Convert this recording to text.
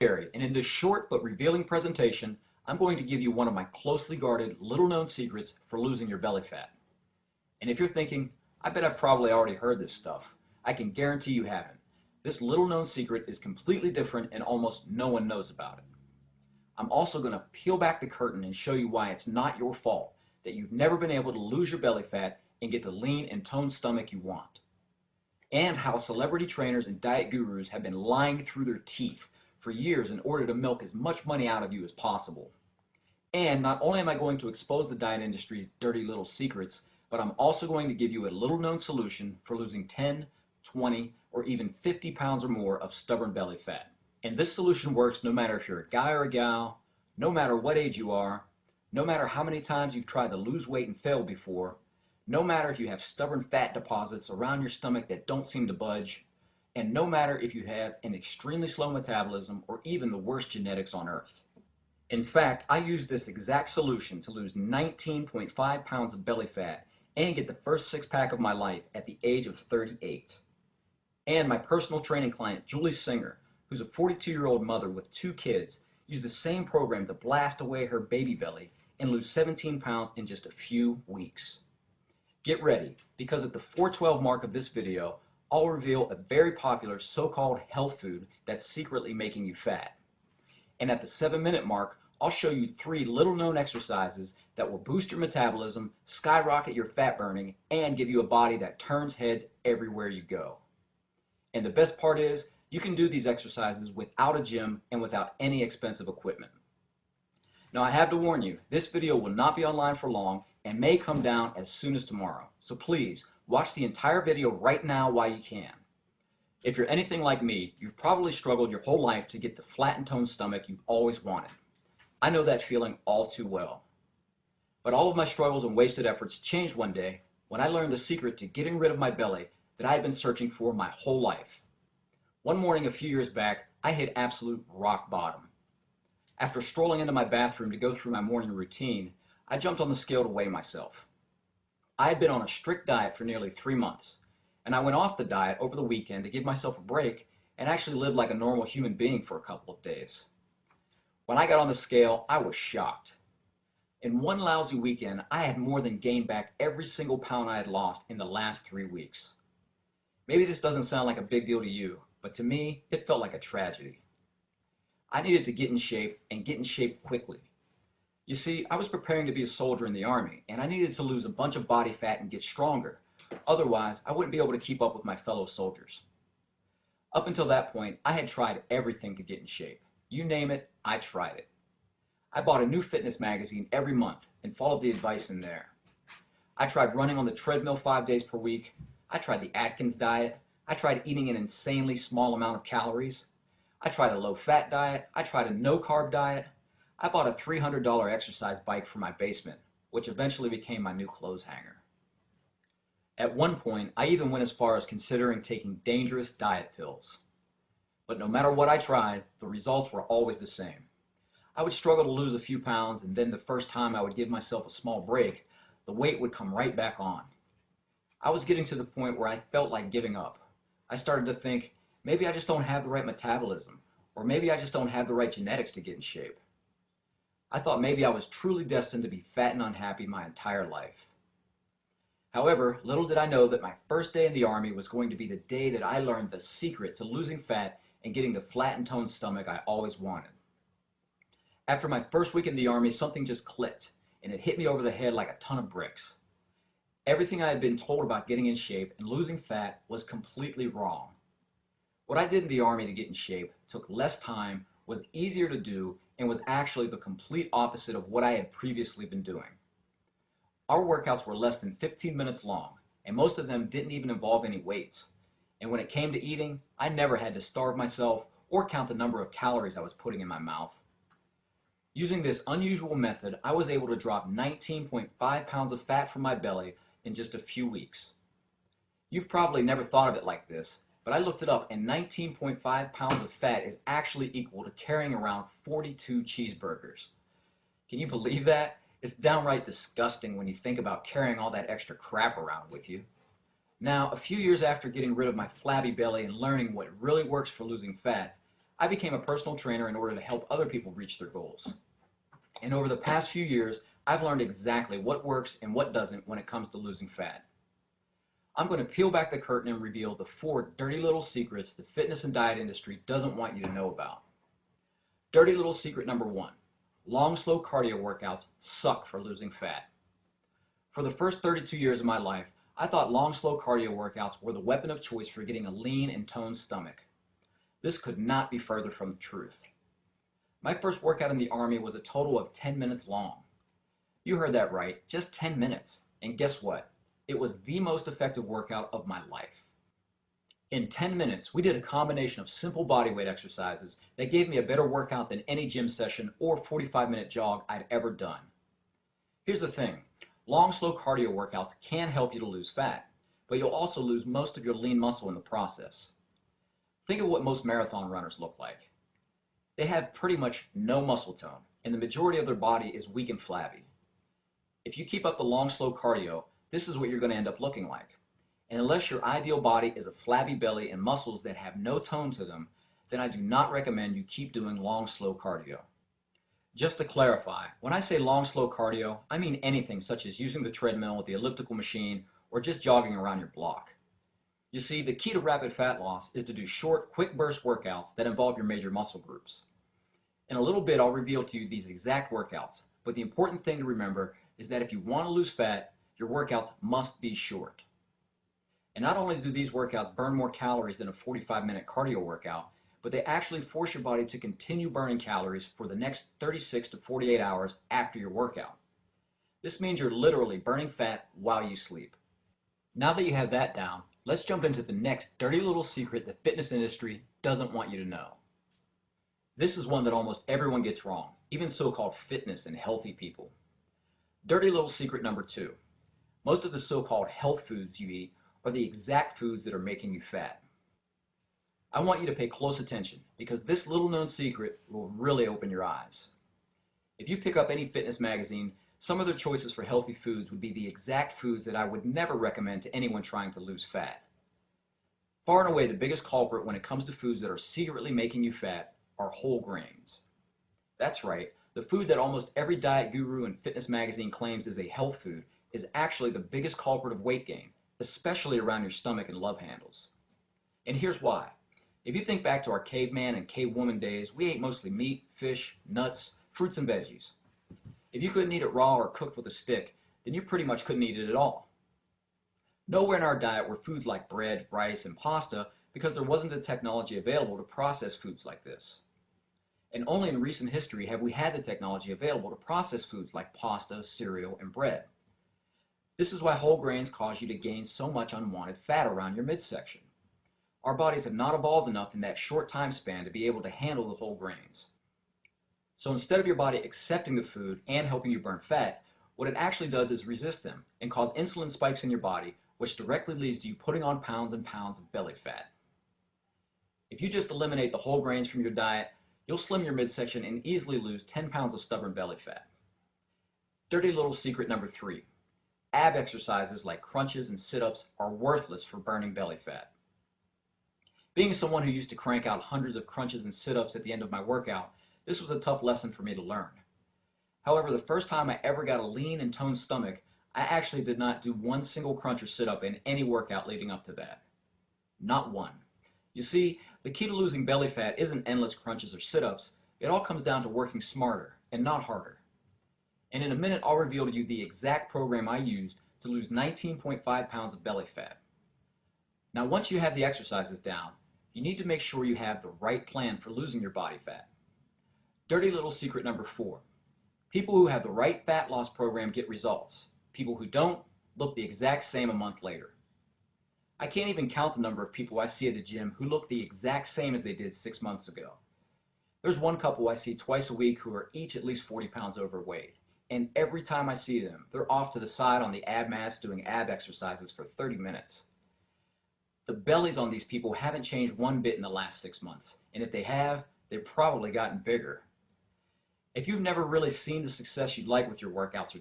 Gary, and in this short but revealing presentation, I'm going to give you one of my closely guarded, little-known secrets for losing your belly fat. And if you're thinking, I bet I've probably already heard this stuff, I can guarantee you haven't. This little-known secret is completely different and almost no one knows about it. I'm also going to peel back the curtain and show you why it's not your fault that you've never been able to lose your belly fat and get the lean and toned stomach you want. And how celebrity trainers and diet gurus have been lying through their teeth for years in order to milk as much money out of you as possible. And not only am I going to expose the diet industry's dirty little secrets, but I'm also going to give you a little-known solution for losing 10, 20, or even 50 pounds or more of stubborn belly fat. And this solution works no matter if you're a guy or a gal, no matter what age you are, no matter how many times you've tried to lose weight and failed before, no matter if you have stubborn fat deposits around your stomach that don't seem to budge, and no matter if you have an extremely slow metabolism or even the worst genetics on earth. In fact, I used this exact solution to lose 19.5 pounds of belly fat and get the first six-pack of my life at the age of 38. And my personal training client, Julie Singer, who's a 42-year-old mother with 2 kids, used the same program to blast away her baby belly and lose 17 pounds in just a few weeks. Get ready, because at the 412 mark of this video, I'll reveal a very popular so-called health food that's secretly making you fat. And at the 7-minute mark, I'll show you 3 little-known exercises that will boost your metabolism, skyrocket your fat burning, and give you a body that turns heads everywhere you go. And the best part is, you can do these exercises without a gym and without any expensive equipment. Now I have to warn you, this video will not be online for long and may come down as soon as tomorrow. So please, watch the entire video right now while you can. If you're anything like me, you've probably struggled your whole life to get the flat and toned stomach you've always wanted. I know that feeling all too well. But all of my struggles and wasted efforts changed one day when I learned the secret to getting rid of my belly that I had been searching for my whole life. One morning a few years back, I hit absolute rock bottom. After strolling into my bathroom to go through my morning routine, I jumped on the scale to weigh myself. I had been on a strict diet for nearly 3 months, and I went off the diet over the weekend to give myself a break and actually live like a normal human being for a couple of days. When I got on the scale, I was shocked. In one lousy weekend, I had more than gained back every single pound I had lost in the last 3 weeks. Maybe this doesn't sound like a big deal to you, but to me, it felt like a tragedy. I needed to get in shape, and get in shape quickly. You see, I was preparing to be a soldier in the Army, and I needed to lose a bunch of body fat and get stronger. Otherwise, I wouldn't be able to keep up with my fellow soldiers. Up until that point, I had tried everything to get in shape. You name it, I tried it. I bought a new fitness magazine every month and followed the advice in there. I tried running on the treadmill 5 days per week. I tried the Atkins diet. I tried eating an insanely small amount of calories. I tried a low-fat diet. I tried a no-carb diet. I bought a $300 exercise bike for my basement, which eventually became my new clothes hanger. At one point, I even went as far as considering taking dangerous diet pills. But no matter what I tried, the results were always the same. I would struggle to lose a few pounds, and then the first time I would give myself a small break, the weight would come right back on. I was getting to the point where I felt like giving up. I started to think, maybe I just don't have the right metabolism, or maybe I just don't have the right genetics to get in shape. I thought maybe I was truly destined to be fat and unhappy my entire life. However, little did I know that my first day in the Army was going to be the day that I learned the secret to losing fat and getting the flat and toned stomach I always wanted. After my first week in the Army, something just clicked, and it hit me over the head like a ton of bricks. Everything I had been told about getting in shape and losing fat was completely wrong. What I did in the Army to get in shape took less time, was easier to do, and was actually the complete opposite of what I had previously been doing. Our workouts were less than 15 minutes long, and most of them didn't even involve any weights. And when it came to eating, I never had to starve myself or count the number of calories I was putting in my mouth. Using this unusual method, I was able to drop 19.5 pounds of fat from my belly in just a few weeks. You've probably never thought of it like this, but I looked it up, and 19.5 pounds of fat is actually equal to carrying around 42 cheeseburgers. Can you believe that? It's downright disgusting when you think about carrying all that extra crap around with you. Now, a few years after getting rid of my flabby belly and learning what really works for losing fat, I became a personal trainer in order to help other people reach their goals. And over the past few years, I've learned exactly what works and what doesn't when it comes to losing fat. I'm going to peel back the curtain and reveal the 4 dirty little secrets the fitness and diet industry doesn't want you to know about. Dirty little secret number 1. Long, slow cardio workouts suck for losing fat. For the first 32 years of my life, I thought long, slow cardio workouts were the weapon of choice for getting a lean and toned stomach. This could not be further from the truth. My first workout in the Army was a total of 10 minutes long. You heard that right, just 10 minutes. And guess what? It was the most effective workout of my life. In 10 minutes, we did a combination of simple bodyweight exercises that gave me a better workout than any gym session or 45-minute jog I'd ever done. Here's the thing. Long, slow cardio workouts can help you to lose fat, but you'll also lose most of your lean muscle in the process. Think of what most marathon runners look like. They have pretty much no muscle tone, and the majority of their body is weak and flabby. If you keep up the long, slow cardio, this is what you're going to end up looking like. And unless your ideal body is a flabby belly and muscles that have no tone to them, then I do not recommend you keep doing long, slow cardio. Just to clarify, when I say long, slow cardio, I mean anything such as using the treadmill, the elliptical machine, or just jogging around your block. You see, the key to rapid fat loss is to do short, quick burst workouts that involve your major muscle groups. In a little bit, I'll reveal to you these exact workouts, but the important thing to remember is that if you want to lose fat, your workouts must be short. And not only do these workouts burn more calories than a 45-minute cardio workout, but they actually force your body to continue burning calories for the next 36 to 48 hours after your workout. This means you're literally burning fat while you sleep. Now that you have that down, let's jump into the next dirty little secret the fitness industry doesn't want you to know. This is one that almost everyone gets wrong, even so-called fitness and healthy people. Dirty little secret number 2. Most of the so-called health foods you eat are the exact foods that are making you fat. I want you to pay close attention because this little known secret will really open your eyes. If you pick up any fitness magazine, some of their choices for healthy foods would be the exact foods that I would never recommend to anyone trying to lose fat. Far and away the biggest culprit when it comes to foods that are secretly making you fat are whole grains. That's right, the food that almost every diet guru and fitness magazine claims is a health food is actually the biggest culprit of weight gain, especially around your stomach and love handles. And here's why. If you think back to our caveman and cavewoman days, we ate mostly meat, fish, nuts, fruits, and veggies. If you couldn't eat it raw or cooked with a stick, then you pretty much couldn't eat it at all. Nowhere in our diet were foods like bread, rice, and pasta because there wasn't the technology available to process foods like this. And only in recent history have we had the technology available to process foods like pasta, cereal, and bread. This is why whole grains cause you to gain so much unwanted fat around your midsection. Our bodies have not evolved enough in that short time span to be able to handle the whole grains. So instead of your body accepting the food and helping you burn fat, what it actually does is resist them and cause insulin spikes in your body, which directly leads to you putting on pounds and pounds of belly fat. If you just eliminate the whole grains from your diet, you'll slim your midsection and easily lose 10 pounds of stubborn belly fat. Dirty little secret number 3. Ab exercises like crunches and sit-ups are worthless for burning belly fat. Being someone who used to crank out hundreds of crunches and sit-ups at the end of my workout, this was a tough lesson for me to learn. However, the first time I ever got a lean and toned stomach, I actually did not do one single crunch or sit-up in any workout leading up to that. Not one. You see, the key to losing belly fat isn't endless crunches or sit-ups. It all comes down to working smarter and not harder. And in a minute, I'll reveal to you the exact program I used to lose 19.5 pounds of belly fat. Now, once you have the exercises down, you need to make sure you have the right plan for losing your body fat. Dirty little secret number 4. People who have the right fat loss program get results. People who don't look the exact same a month later. I can't even count the number of people I see at the gym who look the exact same as they did 6 months ago. There's one couple I see twice a week who are each at least 40 pounds overweight. And every time I see them, they're off to the side on the ab mats doing ab exercises for 30 minutes. The bellies on these people haven't changed one bit in the last 6 months. And if they have, they've probably gotten bigger. If you've never really seen the success you'd like with your workouts or